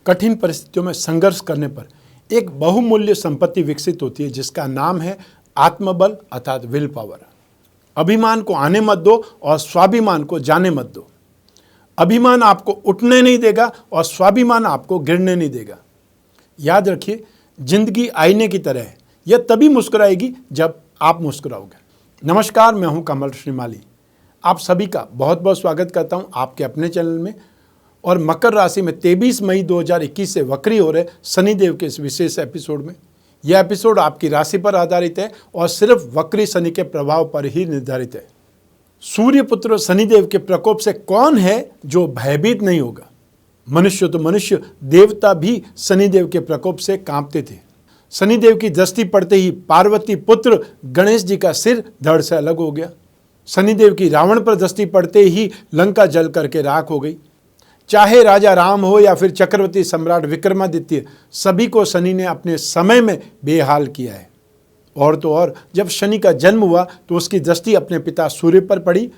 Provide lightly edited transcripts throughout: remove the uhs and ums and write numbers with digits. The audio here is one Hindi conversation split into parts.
कठिन परिस्थितियों में संघर्ष करने पर एक बहुमूल्य संपत्ति विकसित होती है जिसका नाम है आत्मबल अर्थात विल पावर। अभिमान को आने मत दो और स्वाभिमान को जाने मत दो। अभिमान आपको उठने नहीं देगा और स्वाभिमान आपको गिरने नहीं देगा। याद रखिए, जिंदगी आईने की तरह है, यह तभी मुस्कुराएगी जब आप मुस्कुराओगे। नमस्कार, मैं हूं कमल श्रीमाली। आप सभी का बहुत बहुत स्वागत करता हूं आपके अपने चैनल में। और मकर राशि में 23 मई 2021 से वक्री हो रहे शनिदेव के इस विशेष एपिसोड में, यह एपिसोड आपकी राशि पर आधारित है और सिर्फ वक्री शनि के प्रभाव पर ही निर्धारित है। सूर्यपुत्र शनिदेव के प्रकोप से कौन है जो भयभीत नहीं होगा। मनुष्य तो मनुष्य, देवता भी शनिदेव के प्रकोप से कांपते थे। शनिदेव की दृष्टि पड़ते ही पार्वती पुत्र गणेश जी का सिर धड़ से अलग हो गया। शनिदेव की रावण पर दृष्टि पड़ते ही लंका जल करके राख हो गई। चाहे राजा राम हो या फिर चक्रवर्ती सम्राट विक्रमादित्य, सभी को शनि ने अपने समय में बेहाल किया है। और तो और जब शनि का जन्म हुआ तो उसकी दृष्टि अपने पिता सूर्य पर पड़ी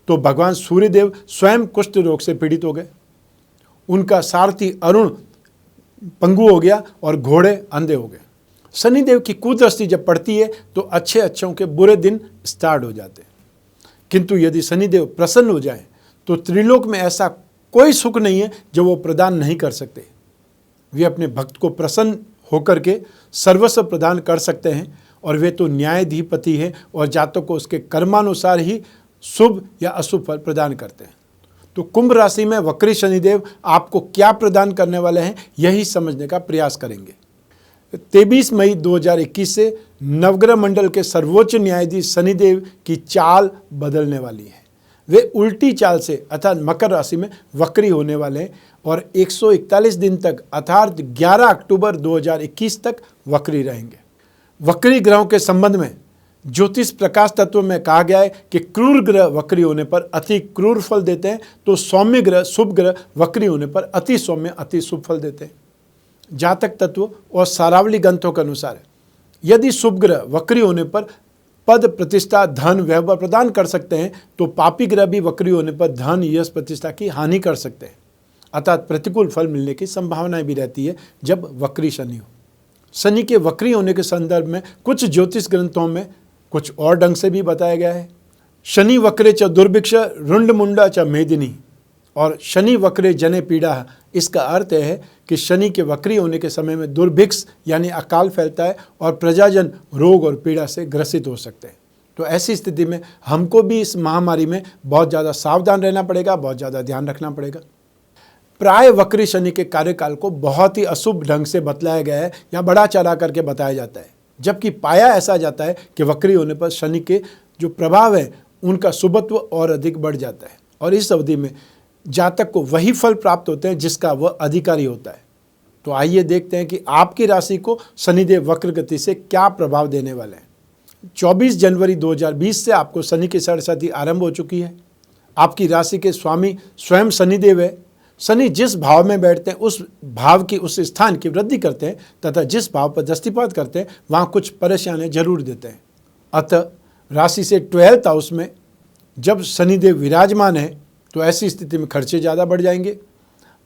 तो भगवान सूर्यदेव स्वयं कुष्ठ रोग से पीड़ित हो गए। उनका सारथी अरुण पंगु हो गया और घोड़े अंधे हो गए। शनिदेव की कुदृष्टि जब पड़ती है तो अच्छों के बुरे दिन स्टार्ट हो जाते हैं। किंतु यदि शनिदेव प्रसन्न हो जाए तो त्रिलोक में ऐसा कोई सुख नहीं है जो वो प्रदान नहीं कर सकते। वे अपने भक्त को प्रसन्न होकर के सर्वस्व प्रदान कर सकते हैं और वे तो न्यायाधिपति है और जातक को उसके कर्मानुसार ही शुभ या अशुभ फल प्रदान करते हैं। तो कुंभ राशि में वक्री शनिदेव आपको क्या प्रदान करने वाले हैं, यही समझने का प्रयास करेंगे। 23 मई 2021 से नवग्रह मंडल के सर्वोच्च न्यायाधीश शनिदेव की चाल बदलने वाली है। वे उल्टी चाल से अर्थात मकर राशि में वक्री होने वाले हैं और 141 दिन तक अर्थात 11 अक्टूबर 2021 तक वक्री रहेंगे। वक्री ग्रहों के संबंध में ज्योतिष प्रकाश तत्व में कहा गया है कि क्रूर ग्रह वक्री होने पर अति क्रूर फल देते हैं, तो सौम्य ग्रह शुभ ग्रह वक्री होने पर अति सौम्य अति शुभ फल देते हैं। जातक तत्व और सारावली ग्रंथों के अनुसार यदि शुभ ग्रह वक्री होने पर पद प्रतिष्ठा धन वैभव प्रदान कर सकते हैं, तो पापी ग्रह भी वक्री होने पर धन यश प्रतिष्ठा की हानि कर सकते हैं, अर्थात प्रतिकूल फल मिलने की संभावना भी रहती है जब वक्री शनि हो। शनि के वक्री होने के संदर्भ में कुछ ज्योतिष ग्रंथों में कुछ और ढंग से भी बताया गया है। शनि वक्रे च दुर्भिक्ष रुंड मुंडा च मेदिनी और शनि वक्रे जने पीड़ा। इसका अर्थ है कि शनि के वक्री होने के समय में दुर्भिक्ष यानी अकाल फैलता है और प्रजाजन रोग और पीड़ा से ग्रसित हो सकते हैं। तो ऐसी स्थिति में हमको भी इस महामारी में बहुत ज़्यादा सावधान रहना पड़ेगा, बहुत ज़्यादा ध्यान रखना पड़ेगा। प्राय वक्री शनि के कार्यकाल को बहुत ही अशुभ ढंग से बतलाया गया है या बढ़ा चढ़ा करके बताया जाता है, जबकि पाया ऐसा जाता है कि वक्री होने पर शनि के जो प्रभाव है उनका शुभत्व और अधिक बढ़ जाता है और इस अवधि में जातक को वही फल प्राप्त होते हैं जिसका वह अधिकारी होता है। तो आइए देखते हैं कि आपकी राशि को शनिदेव वक्र गति से क्या प्रभाव देने वाले हैं। 24 जनवरी 2020 से आपको शनि की सरस्वती आरंभ हो चुकी है। आपकी राशि के स्वामी स्वयं शनिदेव है। शनि जिस भाव में बैठते हैं उस भाव की उस स्थान की वृद्धि करते हैं तथा जिस भाव पर दृष्टिपात करते हैं वहाँ कुछ परेशानियाँ जरूर देते हैं। अतः राशि से 12th हाउस में जब शनिदेव विराजमान है तो ऐसी स्थिति में खर्चे ज़्यादा बढ़ जाएंगे,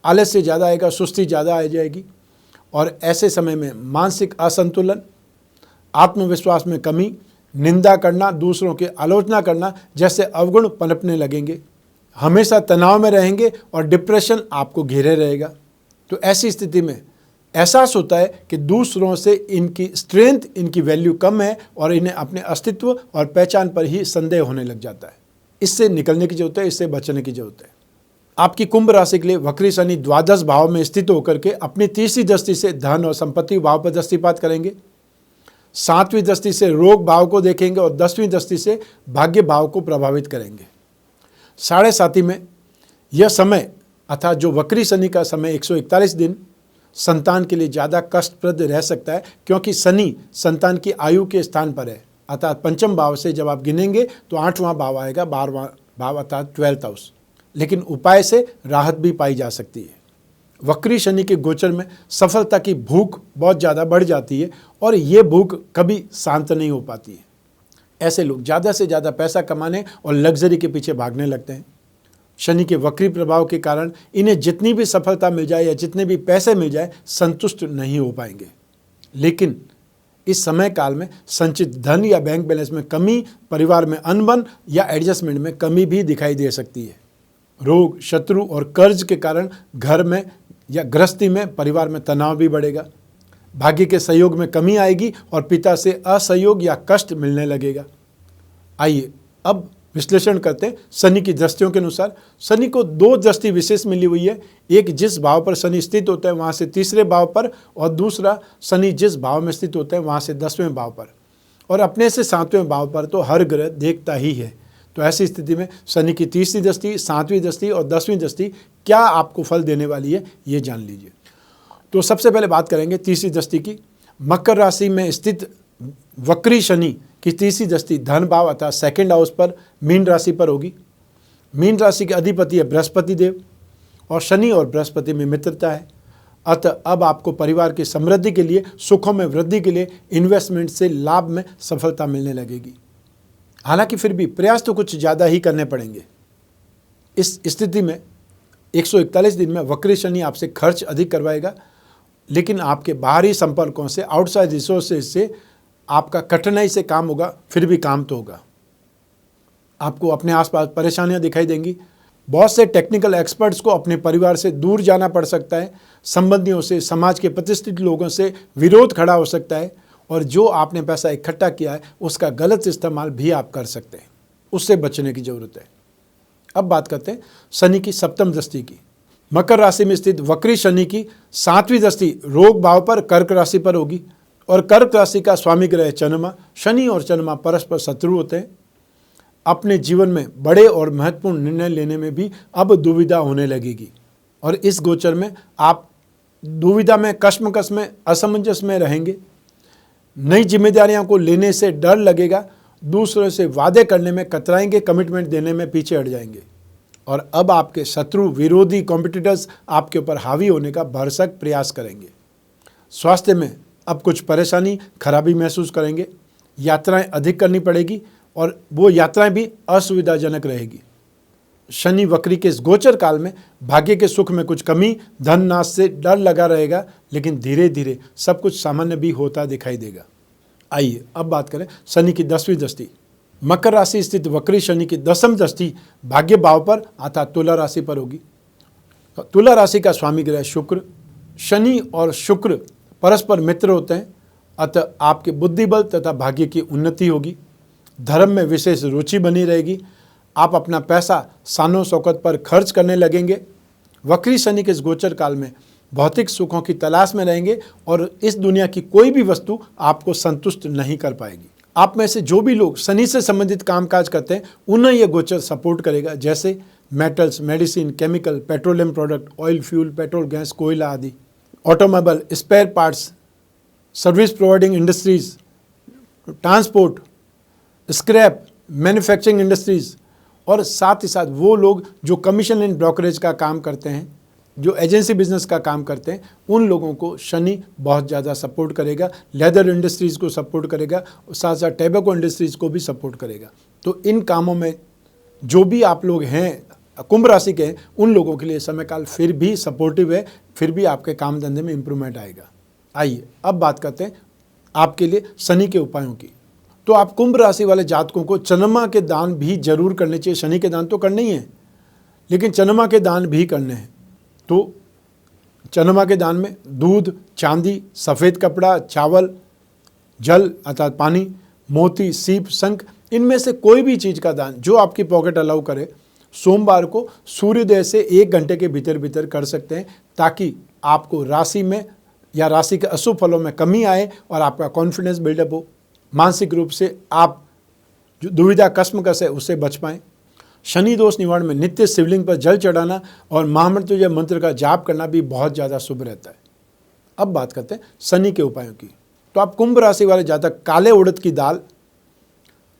आलस्य ज़्यादा आएगा, सुस्ती ज़्यादा आ जाएगी और ऐसे समय में मानसिक असंतुलन, आत्मविश्वास में कमी, निंदा करना, दूसरों की आलोचना करना जैसे अवगुण पनपने लगेंगे। हमेशा तनाव में रहेंगे और डिप्रेशन आपको घेरे रहेगा। तो ऐसी स्थिति में एहसास होता है कि दूसरों से इनकी स्ट्रेंथ, इनकी वैल्यू कम है और इन्हें अपने अस्तित्व और पहचान पर ही संदेह होने लग जाता है। इससे निकलने की जरूरत है, इससे बचने की जरूरत है। आपकी कुंभ राशि के लिए वक्री शनि द्वादश भाव में स्थित होकर के अपनी तीसरी दृष्टि से धन और संपत्ति भाव पर दृष्टिपात करेंगे, 7वीं दृष्टि से रोग भाव को देखेंगे और 10वीं दृष्टि से भाग्य भाव को प्रभावित करेंगे। 7.5 में यह समय अर्थात जो वक्री शनि का समय 141 दिन संतान के लिए ज़्यादा कष्टप्रद रह सकता है, क्योंकि शनि संतान की आयु के स्थान पर है। अर्थात पंचम भाव से जब आप गिनेंगे तो 8वां भाव आएगा, 12वां भाव अर्थात 12th हाउस। लेकिन उपाय से राहत भी पाई जा सकती है। वक्री शनि के गोचर में सफलता की भूख बहुत ज़्यादा बढ़ जाती है और ये भूख कभी शांत नहीं हो पाती है। ऐसे लोग ज़्यादा से ज़्यादा पैसा कमाने और लग्जरी के पीछे भागने लगते हैं। शनि के वक्री प्रभाव के कारण इन्हें जितनी भी सफलता मिल जाए या जितने भी पैसे मिल जाए संतुष्ट नहीं हो पाएंगे। लेकिन इस समय काल में संचित धन या बैंक बैलेंस में कमी, परिवार में अनबन या एडजस्टमेंट में कमी भी दिखाई दे सकती है। रोग, शत्रु और कर्ज के कारण घर में या गृहस्थी में, परिवार में तनाव भी बढ़ेगा। भाग्य के सहयोग में कमी आएगी और पिता से असहयोग या कष्ट मिलने लगेगा। आइए अब विश्लेषण करते हैं शनि की दृष्टियों के अनुसार। शनि को 2 दृष्टि विशेष मिली हुई है। एक जिस भाव पर शनि स्थित होता है वहाँ से 3रे भाव पर, और दूसरा शनि जिस भाव में स्थित होता है वहाँ से 10वें भाव पर, और अपने से 7वें भाव पर तो हर ग्रह देखता ही है। तो ऐसी स्थिति में शनि की 3री दृष्टि, 7वीं दृष्टि और 10वीं दृष्टि क्या आपको फल देने वाली है, ये जान लीजिए। तो सबसे पहले बात करेंगे 3री दृष्टि की। मकर राशि में स्थित वक्री शनि की 3री दृष्टि धन भाव अर्थात 2nd हाउस पर, मीन राशि पर होगी। मीन राशि के अधिपति है बृहस्पति देव, और शनि और बृहस्पति में मित्रता है। अतः अब आपको परिवार की समृद्धि के लिए, सुखों में वृद्धि के लिए, इन्वेस्टमेंट से लाभ में सफलता मिलने लगेगी। हालांकि फिर भी प्रयास तो कुछ ज़्यादा ही करने पड़ेंगे। इस स्थिति में 141 दिन में वक्री शनि आपसे खर्च अधिक करवाएगा, लेकिन आपके बाहरी संपर्कों से, आउटसाइड रिसोर्सेज से आपका कठिनाई से काम होगा, फिर भी काम तो होगा। आपको अपने आसपास परेशानियां दिखाई देंगी। बहुत से टेक्निकल एक्सपर्ट्स को अपने परिवार से दूर जाना पड़ सकता है। संबंधियों से, समाज के प्रतिष्ठित लोगों से विरोध खड़ा हो सकता है, और जो आपने पैसा इकट्ठा किया है उसका गलत इस्तेमाल भी आप कर सकते हैं। उससे बचने की जरूरत है। अब बात करते हैं शनि की 7म दृष्टि की। मकर राशि में स्थित वक्री शनि की 7वीं दृष्टि रोग भाव पर, कर्क राशि पर होगी, और कर्क राशि का स्वामी ग्रह चंद्रमा। शनि और चंद्रमा परस्पर शत्रु होते हैं। अपने जीवन में बड़े और महत्वपूर्ण निर्णय लेने में भी अब दुविधा होने लगेगी, और इस गोचर में आप दुविधा में, कश्मकश में, असमंजस में रहेंगे। नई जिम्मेदारियों को लेने से डर लगेगा, दूसरों से वादे करने में कतराएंगे, कमिटमेंट देने में पीछे हट जाएंगे, और अब आपके शत्रु, विरोधी, कॉम्पिटिटर्स आपके ऊपर हावी होने का भरसक प्रयास करेंगे। स्वास्थ्य में अब कुछ परेशानी, खराबी महसूस करेंगे। यात्राएं अधिक करनी पड़ेगी, और वो यात्राएं भी असुविधाजनक रहेगी। शनि वक्री के इस गोचर काल में भाग्य के सुख में कुछ कमी, धन नाश से डर लगा रहेगा, लेकिन धीरे धीरे सब कुछ सामान्य भी होता दिखाई देगा। आइए अब बात करें शनि की 10वीं दृष्टि। मकर राशि स्थित वक्री शनि की 10वीं दृष्टि भाग्य भाव पर अर्थात तुला राशि पर होगी। तुला राशि का स्वामी ग्रह शुक्र। शनि और शुक्र परस्पर मित्र होते हैं, अतः आपके बुद्धि बल तथा भाग्य की उन्नति होगी। धर्म में विशेष रुचि बनी रहेगी। आप अपना पैसा शानो शौकत पर खर्च करने लगेंगे। वक्री शनि के इस गोचर काल में भौतिक सुखों की तलाश में रहेंगे, और इस दुनिया की कोई भी वस्तु आपको संतुष्ट नहीं कर पाएगी। आप में से जो भी लोग शनि से संबंधित कामकाज करते हैं उन्हें यह गोचर सपोर्ट करेगा, जैसे metals, medicine, chemical, petroleum product, oil, fuel, petrol, gas, कोयला आदि, automobile, spare parts, service providing industries, transport, scrap, manufacturing industries, और साथ ही साथ वो लोग जो कमीशन एंड ब्रोकरेज का काम करते हैं, जो एजेंसी बिजनेस का काम करते हैं, उन लोगों को शनि बहुत ज़्यादा सपोर्ट करेगा। लेदर इंडस्ट्रीज़ को सपोर्ट करेगा, साथ साथ टैबेको इंडस्ट्रीज़ को भी सपोर्ट करेगा। तो इन कामों में जो भी आप लोग हैं कुंभ राशि के, उन लोगों के लिए समय काल फिर भी सपोर्टिव है, फिर भी आपके काम धंधे में इम्प्रूवमेंट आएगा। आइए अब बात करते हैं आपके लिए शनि के उपायों की। तो आप कुंभ राशि वाले जातकों को चंद्रमा के दान भी जरूर करने चाहिए। शनि के दान तो करने ही हैं, लेकिन चंद्रमा के दान भी करने हैं। तो चंद्रमा के दान में दूध, चांदी, सफ़ेद कपड़ा, चावल, जल अर्थात पानी, मोती, सीप, शंख, इनमें से कोई भी चीज़ का दान जो आपकी पॉकेट अलाउ करे, सोमवार को सूर्योदय से 1 घंटे के भीतर भीतर कर सकते हैं, ताकि आपको राशि में या राशि के अशुभ फलों में कमी आए और आपका कॉन्फिडेंस बिल्डअप हो। मानसिक रूप से आप जो दुविधा कश्मकश है उससे बच पाएँ। शनि दोष निवारण में नित्य शिवलिंग पर जल चढ़ाना और महामृत्युंजय मंत्र का जाप करना भी बहुत ज़्यादा शुभ रहता है। अब बात करते हैं शनि के उपायों की। तो आप कुंभ राशि वाले जातक काले उड़द की दाल,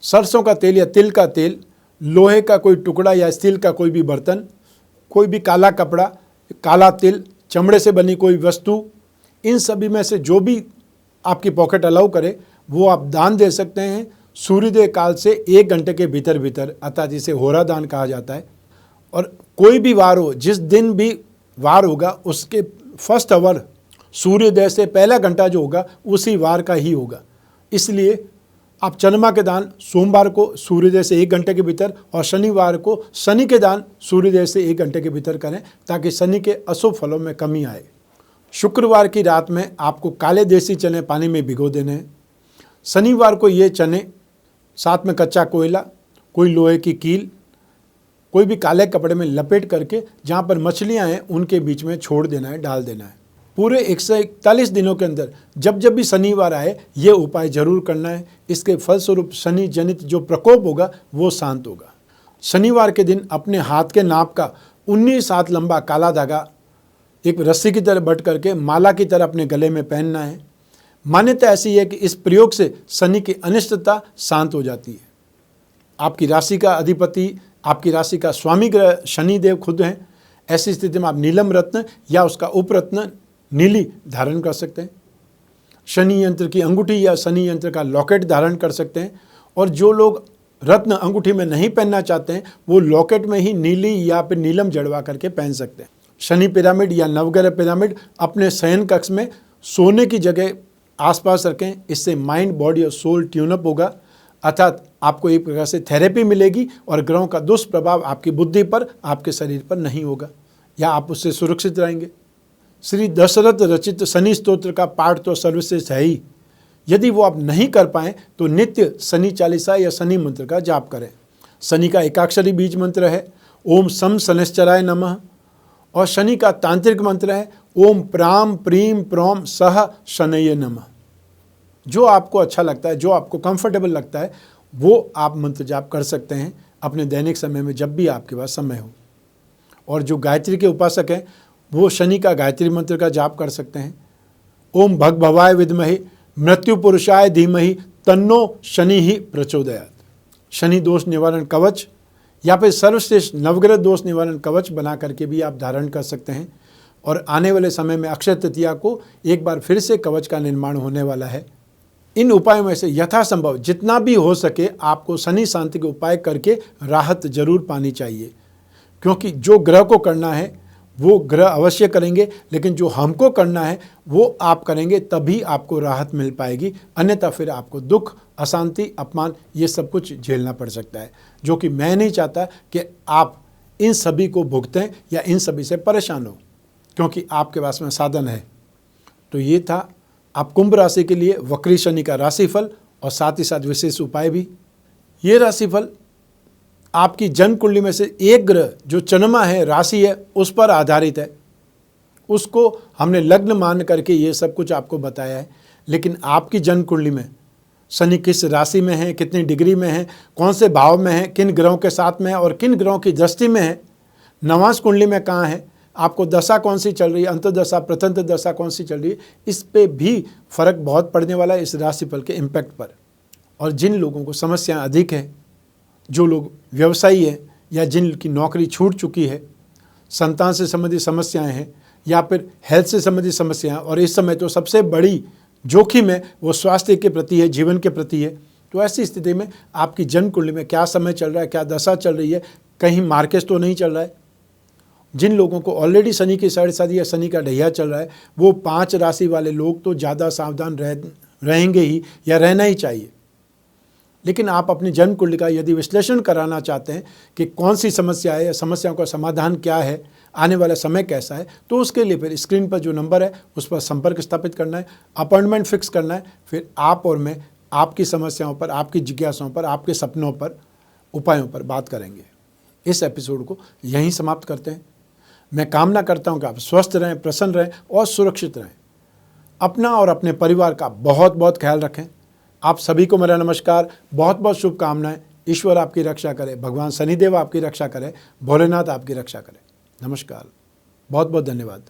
सरसों का तेल या तिल का तेल, लोहे का कोई टुकड़ा या स्टील का कोई भी बर्तन, कोई भी काला कपड़ा, काला तिल, चमड़े से बनी कोई वस्तु, इन सभी में से जो भी आपकी पॉकेट अलाउ करे वो आप दान दे सकते हैं सूर्योदय काल से 1 घंटे के भीतर भीतर, अर्थात जिसे होरा दान कहा जाता है। और कोई भी वार हो, जिस दिन भी वार होगा उसके फर्स्ट आवर सूर्योदय से पहला घंटा जो होगा उसी वार का ही होगा। इसलिए आप चंद्रमा के दान सोमवार को सूर्योदय से 1 घंटे के भीतर और शनिवार को शनि के दान सूर्योदय से 1 घंटे के भीतर करें, ताकि शनि के अशुभ फलों में कमी आए। शुक्रवार की रात में आपको काले देसी चने पानी में भिगो देने हैं। शनिवार को ये चने साथ में कच्चा कोयला, कोई लोहे की कील, कोई भी काले कपड़े में लपेट करके जहाँ पर मछलियाँ हैं उनके बीच में छोड़ देना है, डाल देना है। पूरे 141 दिनों के अंदर जब जब भी शनिवार आए ये उपाय जरूर करना है। इसके फलस्वरूप शनि जनित जो प्रकोप होगा वो शांत होगा। शनिवार के दिन अपने हाथ के नाप का 19 हाथ लंबा काला धागा एक रस्सी की तरह बट करके माला की तरह अपने गले में पहनना है। मान्यता ऐसी है कि इस प्रयोग से शनि की अनिष्टता शांत हो जाती है। आपकी राशि का अधिपति, आपकी राशि का स्वामी ग्रह शनिदेव खुद हैं। ऐसी स्थिति में आप नीलम रत्न या उसका उपरत्न नीली धारण कर सकते हैं। शनि यंत्र की अंगूठी या शनि यंत्र का लॉकेट धारण कर सकते हैं। और जो लोग रत्न अंगूठी में नहीं पहनना चाहते हैं वो लॉकेट में ही नीली या फिर नीलम जड़वा करके पहन सकते हैं। शनि पिरामिड या नवग्रह पिरामिड अपने शयन कक्ष में सोने की जगह आसपास रखें। इससे माइंड, बॉडी और सोल ट्यूनअप होगा, अर्थात आपको एक प्रकार से थेरेपी मिलेगी और ग्रहों का दुष्प्रभाव आपकी बुद्धि पर, आपके शरीर पर नहीं होगा, या आप उससे सुरक्षित रहेंगे। श्री दशरथ रचित शनि स्तोत्र का पाठ तो सर्वश्रेष्ठ है ही। यदि वो आप नहीं कर पाएँ तो नित्य शनि चालीसा या शनि मंत्र का जाप करें। शनि का एकाक्षरी बीज मंत्र है ओम सम शनिश्चराय नमः, और शनि का तांत्रिक मंत्र है ओम प्राम प्रीम प्रोम सह शनये नमः। जो आपको अच्छा लगता है, जो आपको कंफर्टेबल लगता है, वो आप मंत्र जाप कर सकते हैं अपने दैनिक समय में जब भी आपके पास समय हो। और जो गायत्री के उपासक हैं वो शनि का गायत्री मंत्र का जाप कर सकते हैं। ओम भग भवाय विद्महे मृत्यु पुरुषाय धीमहि तन्नो शनि ही प्रचोदयात्। शनि दोष निवारण कवच या फिर सर्वश्रेष्ठ नवग्रह दोष निवारण कवच बना करके भी आप धारण कर सकते हैं। और आने वाले समय में अक्षय तृतीया को एक बार फिर से कवच का निर्माण होने वाला है। इन उपायों में से यथासंभव जितना भी हो सके आपको शनि शांति के उपाय करके राहत जरूर पानी चाहिए, क्योंकि जो ग्रह को करना है वो ग्रह अवश्य करेंगे, लेकिन जो हमको करना है वो आप करेंगे, तभी आपको राहत मिल पाएगी। अन्यथा फिर आपको दुख, अशांति, अपमान ये सब कुछ झेलना पड़ सकता है, जो कि मैं नहीं चाहता कि आप इन सभी को भुगतें या इन सभी से परेशान हो, क्योंकि आपके पास में साधन है। तो ये था आप कुंभ राशि के लिए वक्री शनि का राशिफल और साथ ही साथ विशेष उपाय भी। ये राशिफल आपकी जन्म कुंडली में से एक ग्रह जो चंद्रमा है, राशि है, उस पर आधारित है। उसको हमने लग्न मान करके ये सब कुछ आपको बताया है। लेकिन आपकी जन्म कुंडली में शनि किस राशि में है, कितनी डिग्री में है, कौन से भाव में है, किन ग्रहों के साथ में है और किन ग्रहों की दृष्टि में है, नवांश कुंडली में कहाँ है, आपको दशा कौन सी चल रही है, अंतर्दशा प्रतंत्र दशा कौन सी चल रही है, इस पे भी फर्क बहुत पड़ने वाला है इस राशिफल के इम्पैक्ट पर। और जिन लोगों को समस्याएं अधिक है, जो लोग व्यवसायी हैं या जिनकी नौकरी छूट चुकी है, संतान से संबंधित समस्याएं हैं या फिर हेल्थ से संबंधित समस्याएं, और इस समय तो सबसे बड़ी जोखिम है वो स्वास्थ्य के प्रति है, जीवन के प्रति है। तो ऐसी स्थिति में आपकी जन्म कुंडली में क्या समय चल रहा है, क्या दशा चल रही है, कहीं मार्केट तो नहीं चल रहा है। जिन लोगों को ऑलरेडी शनि की साढ़े साथी या शनि का ढैया चल रहा है, वो 5 राशि वाले लोग तो ज़्यादा सावधान रहेंगे ही या रहना ही चाहिए। लेकिन आप अपनी जन्म कुंडली का यदि विश्लेषण कराना चाहते हैं कि कौन सी समस्या है या समस्याओं का समाधान क्या है, आने वाला समय कैसा है, तो उसके लिए फिर स्क्रीन पर जो नंबर है उस पर संपर्क स्थापित करना है, अपॉइंटमेंट फिक्स करना है। फिर आप और मैं आपकी समस्याओं पर, आपकी जिज्ञासाओं पर, आपके सपनों पर, उपायों पर बात करेंगे। इस एपिसोड को यहीं समाप्त करते हैं। मैं कामना करता हूँ कि आप स्वस्थ रहें, प्रसन्न रहें और सुरक्षित रहें। अपना और अपने परिवार का बहुत बहुत ख्याल रखें। आप सभी को मेरा नमस्कार, बहुत बहुत शुभकामनाएं। ईश्वर आपकी रक्षा करे, भगवान शनिदेव आपकी रक्षा करे, भोलेनाथ आपकी रक्षा करे। नमस्कार, बहुत बहुत धन्यवाद।